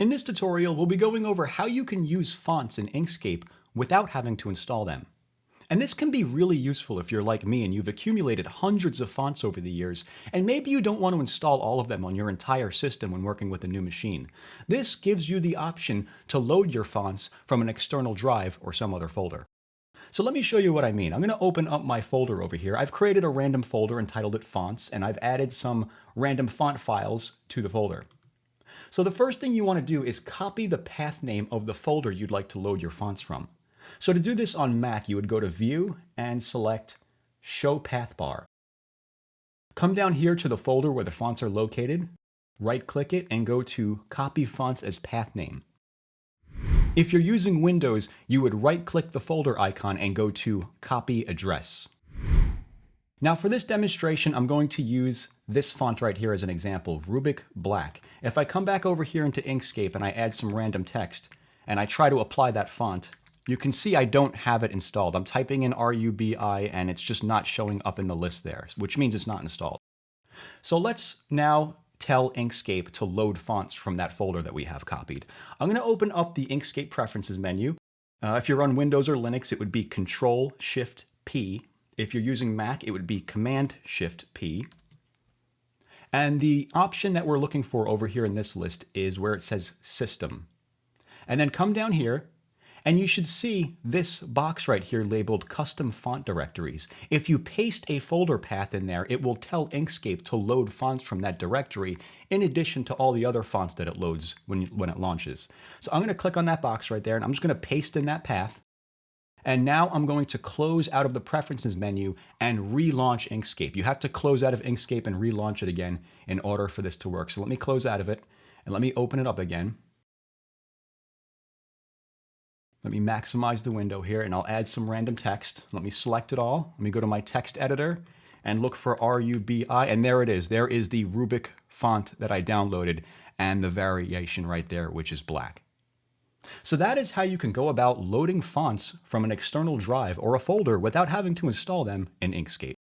In this tutorial, we'll be going over how you can use fonts in Inkscape without having to install them. And this can be really useful if you're like me and you've accumulated hundreds of fonts over the years, and maybe you don't want to install all of them on your entire system when working with a new machine. This gives you the option to load your fonts from an external drive or some other folder. So let me show you what I mean. I'm going to open up my folder over here. I've created a random folder entitled it Fonts, and I've added some random font files to the folder. So the first thing you want to do is copy the path name of the folder you'd like to load your fonts from. So to do this on Mac, you would go to View and select Show Path Bar. Come down here to the folder where the fonts are located, right-click it, and go to Copy Fonts as Path Name. If you're using Windows, you would right-click the folder icon and go to Copy Address. Now for this demonstration, I'm going to use this font right here as an example, Rubik Black. If I come back over here into Inkscape and I add some random text and I try to apply that font, you can see I don't have it installed. I'm typing in RUBI and it's just not showing up in the list there, which means it's not installed. So let's now tell Inkscape to load fonts from that folder that we have copied. I'm going to open up the Inkscape Preferences menu. If you're on Windows or Linux, it would be Control-Shift-P. If you're using Mac, it would be Command-Shift-P. And the option that we're looking for over here in this list is where it says System. And then come down here, and you should see this box right here labeled Custom Font Directories. If you paste a folder path in there, it will tell Inkscape to load fonts from that directory in addition to all the other fonts that it loads when it launches. So I'm going to click on that box right there, and I'm just going to paste in that path. And now I'm going to close out of the Preferences menu and relaunch Inkscape. You have to close out of Inkscape and relaunch it again in order for this to work. So let me close out of it and let me open it up again. Let me maximize the window here and I'll add some random text. Let me select it all. Let me go to my text editor and look for RUBI, and there it is. There is the Rubik font that I downloaded and the variation right there, which is black. So that is how you can go about loading fonts from an external drive or a folder without having to install them in Inkscape.